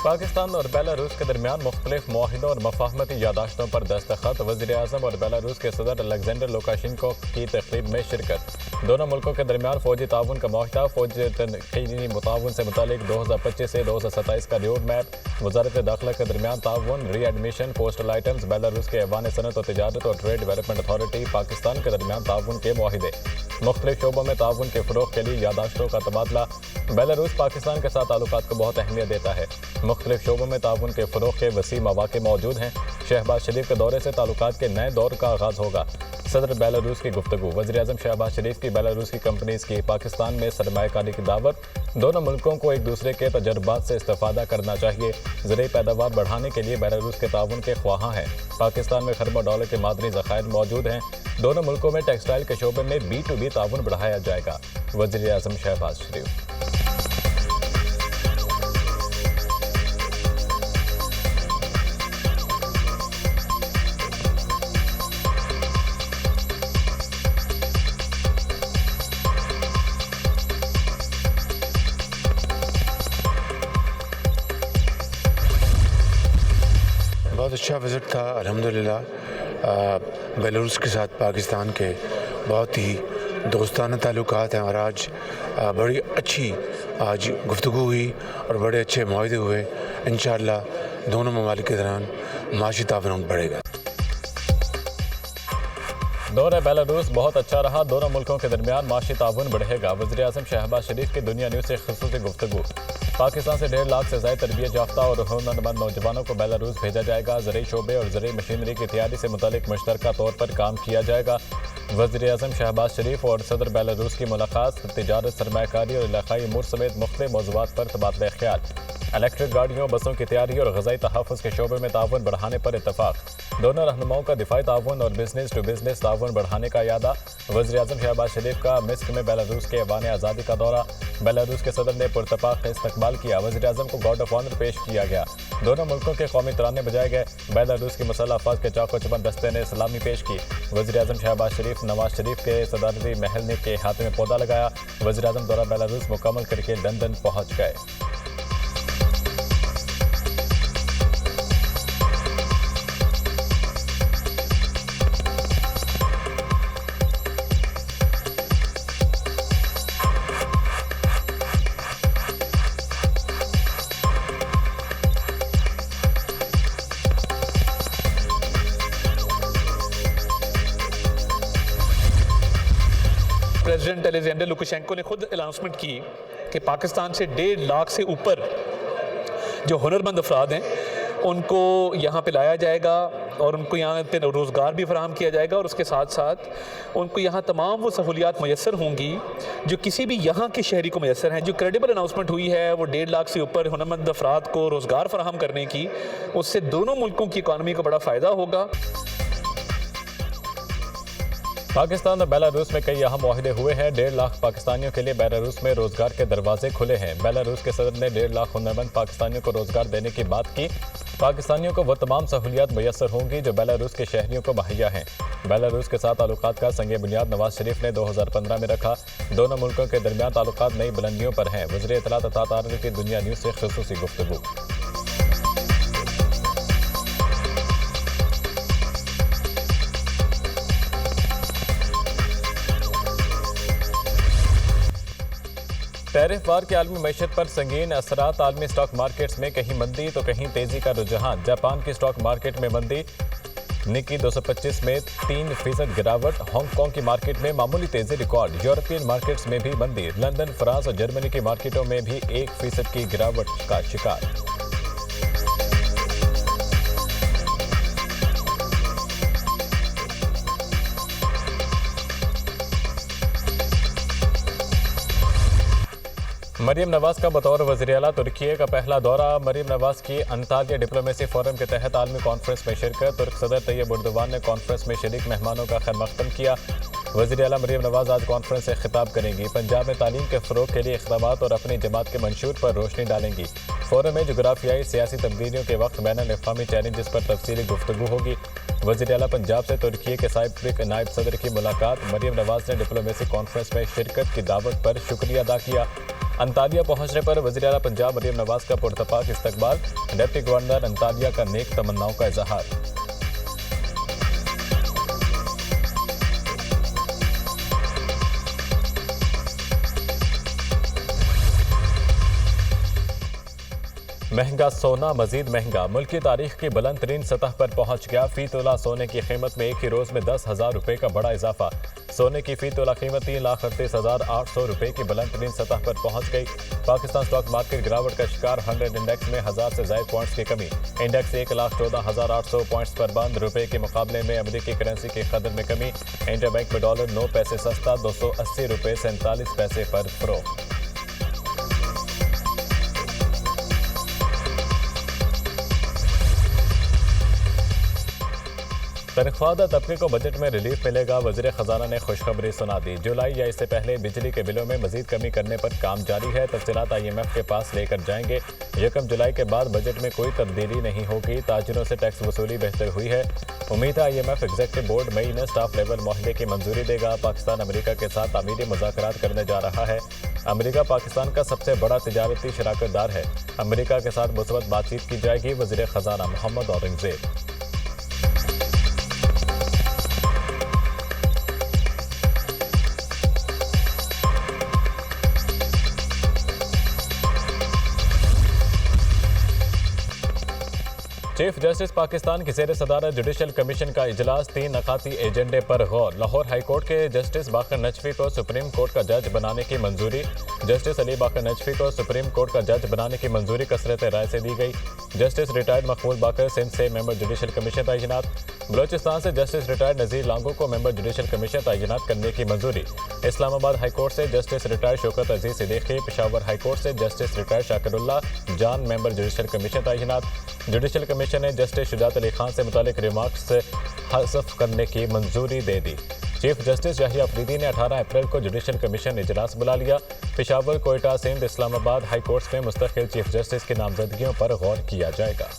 पाकिस्तान और बेलारूस के दरमियान मुख्तलिफ मुआहिदों और मफाहमती यादाश्तों पर दस्तखत। वज़ीर-ए-आज़म और बेलारूस के सदर अलेक्जेंडर लुकाशेंको की तकरीब में शिरकत। दोनों मुल्कों के दरमियान फौजी ताउन का मुआहिदा, फौजी तनकीनी मुताउन से मुतालिक 2025 से 2027 का रोड मैप। वज़ारत दाखिला के दरमियान ताउन, री एडमिशन, पोस्टल आइटम्स। बेलारूस के ऐवान सनत और तिजारत और ट्रेड डेवलपमेंट अथॉरिटी, पाकिस्तान के दरमियान ताउन के मुआहिदे। मुख्तलिफ शोबों में ताउन के फ़रोग़ के लिए यादाश्तों का तबादला। बेलारूस पाकिस्तान के साथ ताल्लुकात को बहुत अहमियत देता है। मुख्तलिफ शोबों में ताउन के फ़रोग़ के वसी मौक़े मौजूद हैं। शहबाज शरीफ के दौरे से ताल्लुकात के नए दौर का आगाज़ होगा। सदर बेलारूस की गुफ्तगू। वज़ीर-ए-आज़म शहबाज शरीफ की बेलारूस की कंपनीज़ की पाकिस्तान में सरमायाकारी की दावत। दोनों मुल्कों को एक दूसरे के तजर्बात से इस्तेफ़ादा करना चाहिए। ज़रूरी पैदावार बढ़ाने के लिए बेलारूस के ताउन के ख्वाहां हैं। पाकिस्तान में खरबों डॉलर के मादनी ज़खायर मौजूद हैं। दोनों मुल्कों में टेक्सटाइल के शोबे में B2B ताउन बढ़ाया जाएगा। वज़ीर-ए-आज़म शहबाज शरीफ। बहुत अच्छा विज़िट था अल्हम्दुलिल्लाह। बेलारूस के साथ पाकिस्तान के बहुत ही दोस्ताना ताल्लुकात हैं और आज बड़ी अच्छी गुफ्तगू हुई और बड़े अच्छे मुआहदे हुए। इंशाअल्लाह दोनों ममालिक के दरमियान माशी ताउन बढ़ेगा। दौरा बेलारूस बहुत अच्छा रहा। दोनों मुल्कों के दरमियान माशी ताउन बढ़ेगा। वज़ीर-ए-आज़म शहबाज शरीफ की दुनिया न्यूज़ से ख़ुसूसी गुफ्तगू। पाकिस्तान से 1.5 लाख से ज़ायद तरबियत याफ्ता और हुनरमंद नौजवानों को बेलारूस भेजा जाएगा। ज़रूरी शोबे और ज़रूरी मशीनरी की तैयारी से मुतालिक मुश्तरका तौर पर काम किया जाएगा। वज़ीर-ए-आज़म शहबाज शरीफ और सदर बेलारूस की मुलाकात। तिजारत, सरमायाकारी और इलाकाई अमूर समेत मुख्तलिफ मौज़ूआत पर तबादला ख्याल। इलेक्ट्रिक गाड़ियों, बसों की तैयारी और ग़ज़ाई तहफ़्फ़ुज़ के शोबे में ताउन बढ़ाने पर इत्तफ़ाक़। दोनों रहनुमाओं का दिफ़ाई ताउन और बिजनेस टू बिजनेस ताउन बढ़ाने का इरादा। वज़ीर-ए-आज़म शहबाज शरीफ का मिस्र में बेलारूस के ऐवान आज़ादी का दौरा। बेलारूस के सदर ने पुरतपाक इस्तकबाल किया। वज़ीर-ए-आज़म को गार्ड ऑफ ऑनर पेश किया गया। दोनों मुल्कों के कौमी तराने बजाए गए। बेलारूस की मुसल्लह अफ़वाज के चाको चबंद दस्ते ने सलामी पेश की। वज़ीर-ए-आज़म शहबाज शरीफ नवाज शरीफ के सदारती महल के हाथ में पौधा लगाया। वज़ीर-ए-आज़म दौरा बेलारूस मुकम्मल करके लंदन पहुँच गए। प्रेसिडेंट अलेक्जेंडर लुकाशेंको ने खुद अनाउंसमेंट की कि पाकिस्तान से 1.5 लाख से ऊपर जो हुनरमंद अफराद हैं उनको यहाँ पे लाया जाएगा और उनको यहाँ पे रोज़गार भी फराहम किया जाएगा और उसके साथ साथ उनको यहाँ तमाम वो सहूलियात मैसर होंगी जो किसी भी यहाँ के शहरी को मैसर हैं। जो क्रेडिबल अनाउंसमेंट हुई है वो 1.5 लाख से ऊपर हुनरमंद अफराद को रोज़गार फराहम करने की, उससे दोनों मुल्कों की इकानमी को बड़ा फ़ायदा होगा। पाकिस्तान और बेलारूस में कई अहम मुआहदे हुए हैं। 1.5 लाख पाकिस्तानियों के लिए बेलारूस में रोजगार के दरवाजे खुले हैं। बेलारूस के सदर ने 1.5 लाख हुनरमंद पाकिस्तानियों को रोजगार देने की बात की। पाकिस्तानियों को वह तमाम सहूलियात मैसर होंगी जो बेलारूस के शहरियों को मुहैया हैं। बेलारूस के साथ ताल्लुकात का संग बुनियाद नवाज शरीफ ने 2015 में रखा। दोनों मुल्कों के दरमियान ताल्लुकात नई बुलंदियों पर हैं। वज़ीर इत्तलात अता तारिक की दुनिया न्यूज़ से ख़ुसूसी गुफ्तगू। टैरिफ वार के आलमी मैशत पर संगीन असरात। आलमी स्टॉक मार्केट्स में कहीं मंदी तो कहीं तेजी का रुझान। जापान की स्टॉक मार्केट में मंदी, निकी 225 में 3% गिरावट। हांगकांग की मार्केट में मामूली तेजी रिकॉर्ड। यूरोपियन मार्केट्स में भी मंदी, लंदन, फ्रांस और जर्मनी की मार्केटों में भी 1% की गिरावट का शिकार। मरीम नवाज का बतौर वज़ीर-ए-आला तुर्की का पहला दौरा। मरीम नवाज की अंतालिया डिप्लोमेसी फोरम के तहत आलमी कॉन्फ्रेंस में शिरकत। तुर्क सदर तैयब एर्दोगान ने कॉन्फ्रेंस में शरीक मेहमानों का खैर मकदम किया। वज़ीर-ए-आला मरीम नवाज आज कॉन्फ्रेंस से खिताब करेंगी। पंजाब में तालीम के फ़रोग़ के लिए इक़दामात और अपनी जमात के मंशूर पर रोशनी डालेंगी। फोरम में जोग्राफियाई सियासी तब्दीलियों के वक्त बैनुल-अक़वामी चैलेंजेस पर तफसीली गुफ्तगू होगी। वज़ीर-ए-आला पंजाब से तुर्की के साबिक़ नायब सदर की मुलाकात। मरीम नवाज ने डिप्लोमेसी कॉन्फ्रेंस में शिरकत की दावत पर शुक्रिया अदा किया। अंतालिया पहुंचने पर वज़ीर आला पंजाब मरियम नवाज का पुरतपाक इस्तकबाल, डिप्टी गवर्नर अंतालिया का नेक तमन्नाओं का इजहार। महंगा सोना मजीद महंगा, मुल्क की तारीख की बुलंद तरीन सतह पर पहुंच गया। फी तोला सोने की कीमत में एक ही रोज में 10,000 रुपए का बड़ा इजाफा। सोने की फी तोला कीमत 3,38,800 रुपए की बुलंद तरीन सतह पर पहुंच गई। पाकिस्तान स्टॉक मार्केट गिरावट का शिकार, 100 इंडेक्स में 1000 से ज्यादा पॉइंट्स की कमी। इंडेक्स 1,14,800 पॉइंट्स पर बंद। रुपए के मुकाबले में अमेरिकी करेंसी की कदर में कमी। इंटर बैंक में डॉलर 9 पैसे सस्ता, 280 रुपए 47 पैसे पर फरोख्त। तनख्वाहदा तबके को बजट में रिलीफ मिलेगा, वज़ीर ख़जाना ने खुशखबरी सुना दी। जुलाई या इससे पहले बिजली के बिलों में मजीद कमी करने पर काम जारी है। तफसीलात IMF के पास लेकर जाएंगे। 1 जुलाई के बाद बजट में कोई तब्दीली नहीं होगी। ताजिरों से टैक्स वसूली बेहतर हुई है। उम्मीद है IMF एग्जेक्टिव बोर्ड मई में स्टाफ लेवल माहदे की मंजूरी देगा। पाकिस्तान अमेरिका के साथ तामीरी मुज़ाकरात करने जा रहा है। अमेरिका पाकिस्तान का सबसे बड़ा तिजारती शराकतदार है। अमेरिका के साथ मुस्बत बातचीत की जाएगी। वज़ीर ख़जाना मोहम्मद औरंगज़ेब। चीफ जस्टिस पाकिस्तान की ज़ेर सदारत जुडिशल कमीशन का इजलास, 3 नकाती एजेंडे पर गौर। लाहौर हाई कोर्ट के जस्टिस बाकर नजफी को सुप्रीम कोर्ट का जज बनाने की मंजूरी। जस्टिस अली बाकर नजफी को सुप्रीम कोर्ट का जज बनाने की मंजूरी कसरत राय से दी गई। जस्टिस रिटायर्ड मकबूल बाकर सिंध से मेंबर जुडिशल कमीशन तैनात। बलोचिस्तान से जस्टिस रिटायर्ड नज़ीर लांगो को मेंबर जुडिशल कमीशन तैनात करने की मंजूरी। इस्लामाबाद हाई कोर्ट से जस्टिस रिटायर्ड शौकत अजीज सिद्दीकी। पेशावर हाई कोर्ट से जस्टिस रिटायर्ड शाकिरुल्लाह जान मेंबर जुडिशल कमीशन तैनात। जुडिशल कमीशन ने जस्टिस शुजात अली खान से मुतालिक रिमार्क्स से हज़फ करने की मंजूरी दे दी। चीफ जस्टिस याहिया अफरीदी ने 18 अप्रैल को जुडिशल कमीशन इजलास बुला लिया। पेशावर, कोयटा, सिंध, इस्लामाबाद हाई कोर्ट्स में मुस्तकिल चीफ जस्टिस की नामजदगियों पर गौर किया जाएगा।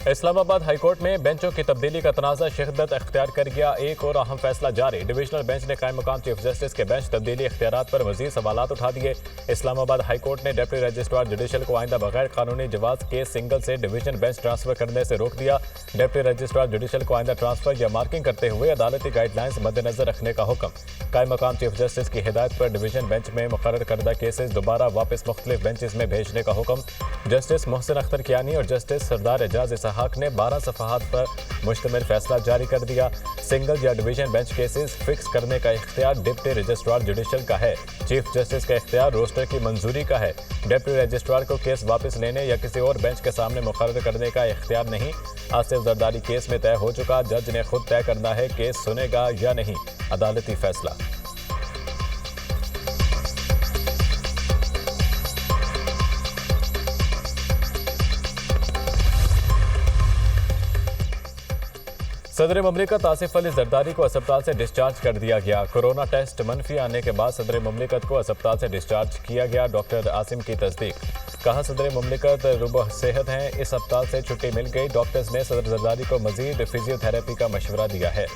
इस्लामाबाद हाई कोर्ट में बेंचों की तब्दीली का तनाज़ा शिद्दत अख्तियार कर गया। एक और अहम फैसला जारी। डिविजनल बेंच ने कायम मकाम चीफ जस्टिस के बेंच तब्दीली इख्तियारात पर मजीद सवालात उठा दिए। इस्लामाबाद हाई कोर्ट ने डिप्टी रजिस्ट्रार जुडिशल को आइंदा बगैर कानूनी जवाज केस सिंगल से डिवीजन बेंच ट्रांसफर करने से रोक दिया। डिप्टी रजिस्ट्रार जुडिशल को आइंदा ट्रांसफर या मार्किंग करते हुए अदालती गाइडलाइंस मद्देनजर रखने का हुक्म। कायम मकाम चीफ जस्टिस की हिदायत पर डिवीजन बेंच में मुकर्रर करदा केसेस दोबारा वापस मुख्तलिफ बेंचेस में भेजने का हुक्म। जस्टिस मोहसिन अख्तर कियानी और जस्टिस सरदार एजाज इसहाक ने 12 सफ़हात पर मुश्तमिल फैसला जारी कर दिया। सिंगल या डिवीजन बेंच केसेस फिक्स करने का इख्तियार डिप्टी रजिस्ट्रार जुडिशल का है। चीफ जस्टिस का इख्तियार रोस्टर की मंजूरी का है। डिप्टी रजिस्ट्रार को केस वापस लेने या किसी और बेंच के सामने मुकर्रर करने का इख्तियार नहीं। आसिफ जरदारी केस में तय हो चुका, जज ने खुद तय करना है केस सुनेगा या नहीं। अदालती फैसला। सदर मुमलिकत आसिफ अली जरदारी को अस्पताल से डिस्चार्ज कर दिया गया। कोरोना टेस्ट मनफी आने के बाद सदर मुमलिकत को अस्पताल से डिस्चार्ज किया गया। डॉक्टर आसिम की तस्दीक। कहा सदर मुमलिकत रुबह सेहत हैं, इस अस्पताल से छुट्टी मिल गई। डॉक्टर्स ने सदर जरदारी को मजीद फिजियोथेरेपी का मशवरा दिया है।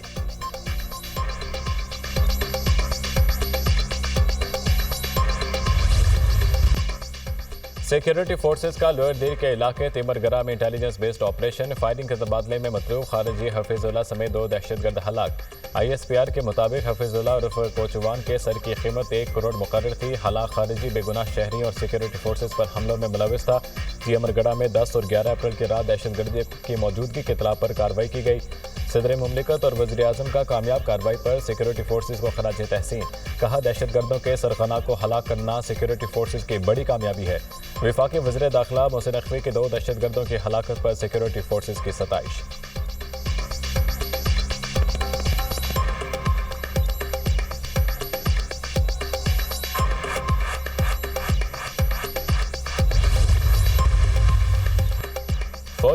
सिक्योरिटी फोर्सेस का लोअर दिल के इलाके तिमरगरा में इंटेलिजेंस बेस्ड ऑपरेशन। फायरिंग के तबादले में मतलूब खारिजी हफीजुल्लाह समेत 2 दहशतगर्द हलाक। ISPR के मुताबिक हफीजुल्लाह उर्फ कोचवान के सर की कीमत 1 करोड़ मुकर्रर थी। हलाक खारिजी बेगुनाह शहरी और सिक्योरिटी फोर्सेस पर हमलों में मुलविस था। तिमरगरा में 10 और 11 अप्रैल की रात दहशतगर्दी की मौजूदगी के इत्तला पर कार्रवाई की गई। सदर मुमलिकत और वज़ीर आज़म का कामयाब कार्रवाई पर सिक्योरिटी फोर्सेस को खराज तहसीन। कहा दहशतगर्दों के सरगना को हलाक करना सिक्योरिटी फोर्सेस की बड़ी कामयाबी है। वफाकी वज़ीर दाखिला मोहसिन नकवी के 2 दहशतगर्दों की हलाकत पर सिक्योरिटी फोर्सेस की सताइश।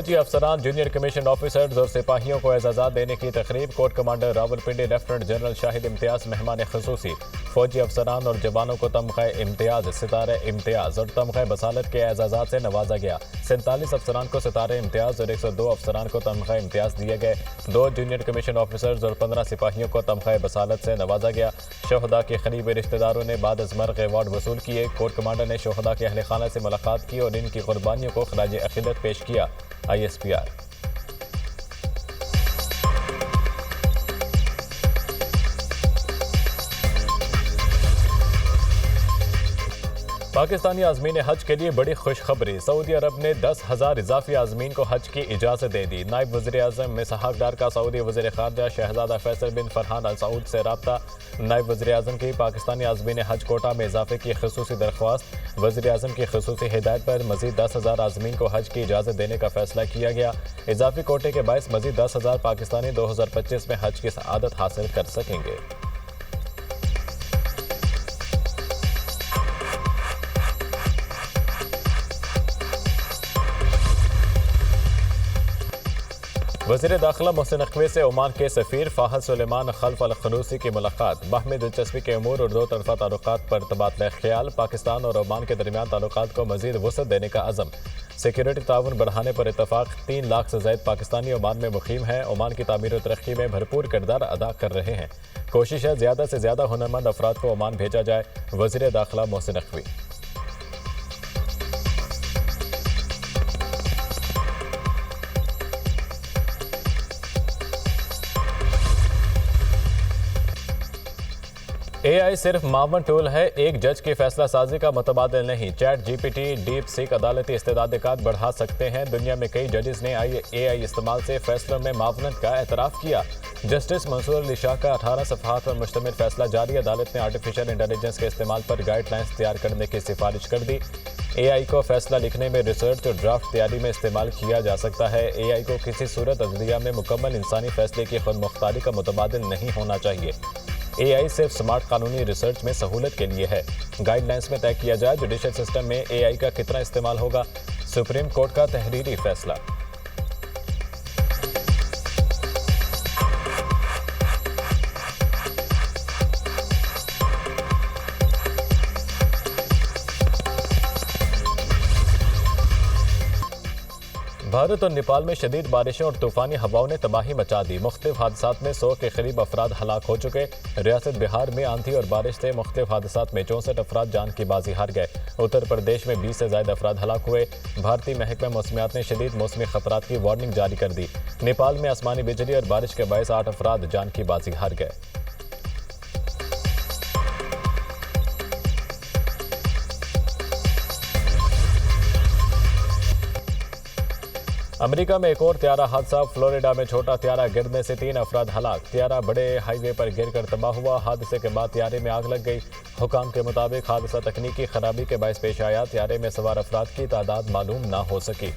फौजी अफसरान, जूनियर कमीशन ऑफिसर्स और सिपाहियों को एजाज़ात देने की तकरीब। Corps commander Rawalpindi lieutenant general Shahid Imtiaz मेहमान खसूसी। फौजी अफसरान और जवानों को तमग़ा इम्तियाज़, सितारे इम्तियाज़ और तमग़ा बसालत के एजाज़ात से नवाजा गया। 47 अफसरान को सितारे इम्तियाज़ और 102 अफसरान को तमग़ा इम्तियाज़ दिए गए। 2 जूनियर कमीशन ऑफिसर्स और 15 सिपाहियों को तमग़ा बसालत से नवाजा गया। शहदा के करीबी रिश्तेदारों ने बाद अज़मर अवार्ड वसूल किए। कोर्ट कमांडर ने शहदा के अहल खाना से मुलाकात की और इनकी कुर्बानियों को खराज अक़ीदत पेश किया। ISPR। पाकिस्तानी आज़मीन हज के लिए बड़ी खुशखबरी। सऊदी अरब ने 10,000 इजाफी आज़मीन को हज की इजाज़त दे दी। नायब वज़ीर आज़म इसहाक़ डार का सऊदी वज़ीर ख़ारजा शहज़ादा फैसल बिन फरहान अल सऊद से रब्ता। नायब वज़ीर आज़म की पाकिस्तानी आज़मीन हज कोटा में इजाफे की ख़ुसूसी दरख्वास्त। वज़ीर आज़म की ख़ुसूसी हिदायत पर मज़ीद 10,000 आज़मीन को हज की इजाज़त देने का फैसला किया गया। इजाफी कोटे के बायस मज़ीद 10,000 पाकिस्तानी 2025 में हज की सआदत हासिल कर सकेंगे। वज़ीर दाखिला मोहसिन नकवी से ओमान के सफ़ीर फ़ाहद सुलेमान खल्फ अल खनूसी की मुलाकात। बाहमी दिलचस्पी के अमूर और दो तरफ़ा ताल्लुकात पर तबादला ख्याल। पाकिस्तान और ओमान के दरमियान ताल्लुकात को मज़ीद वसअत देने का अज़म। सिक्योरिटी ताउन बढ़ाने पर इतफ़ाक़। 3 लाख से ज़ायद पाकिस्तानी ओमान में मुक़ीम हैं। ओमान की तामीर और तरक्की में भरपूर किरदार अदा कर रहे हैं। कोशिश है ज़्यादा से ज़्यादा हुनरमंद अफराद को ओमान भेजा जाए। वज़ीर दाखिला मोहसिन नकवी। AI सिर्फ मावन टूल है, एक जज की फैसला साजी का मुतबादिल नहीं। चैट GPT, डीप सीक अदालती इस्तेदाद बढ़ा सकते हैं। दुनिया में कई जजेस ने AI इस्तेमाल से फैसलों में मावनत का एतराफ़ किया। जस्टिस मंसूर अली शाह का 18 सफ़हात पर मुश्तमिल फैसला जारी। अदालत ने आर्टिफिशियल इंटेलिजेंस के इस्तेमाल पर गाइडलाइंस तैयार करने की सिफारिश कर दी। AI को फैसला लिखने में, रिसर्च और ड्राफ्ट तैयारी में इस्तेमाल किया जा सकता है। AI को किसी सूरत अदलिया में मुकम्मल इंसानी फैसले की खुद मुख्तारी का मुतबादिल नहीं होना चाहिए। AI सिर्फ स्मार्ट कानूनी रिसर्च में सहूलत के लिए है। गाइडलाइंस में तय किया जाए जुडिशल सिस्टम में AI का कितना इस्तेमाल होगा। सुप्रीम कोर्ट का तहरीरी फैसला। भारत और नेपाल में शदीद बारिशों और तूफानी हवाओं ने तबाही मचा दी। मुख्तलिफ हादसात में 100 के करीब अफराद हलाक हो चुके। रियासत बिहार में आंधी और बारिश से मुख्तलिफ हादसात में 64 अफराद जान की बाजी हार गए। उत्तर प्रदेश में 20 से ज़ायद अफराद हलाक हुए। भारतीय महकमा मौसमियात ने शदीद मौसमी खतरात की वार्निंग जारी कर दी। नेपाल में आसमानी बिजली और बारिश के बायस 8 अफराद जान की बाजी हार गए। अमेरिका में एक और त्यारा हादसा। फ्लोरिडा में छोटा त्यारा गिरने से 3 अफराद हलाक। त्यारा बड़े हाईवे पर गिरकर तबाह हुआ। हादसे के बाद त्यारे में आग लग गई। हुकाम के मुताबिक हादसा तकनीकी खराबी के बायस पेश आया। त्यारे में सवार अफराद की तादाद मालूम ना हो सकी।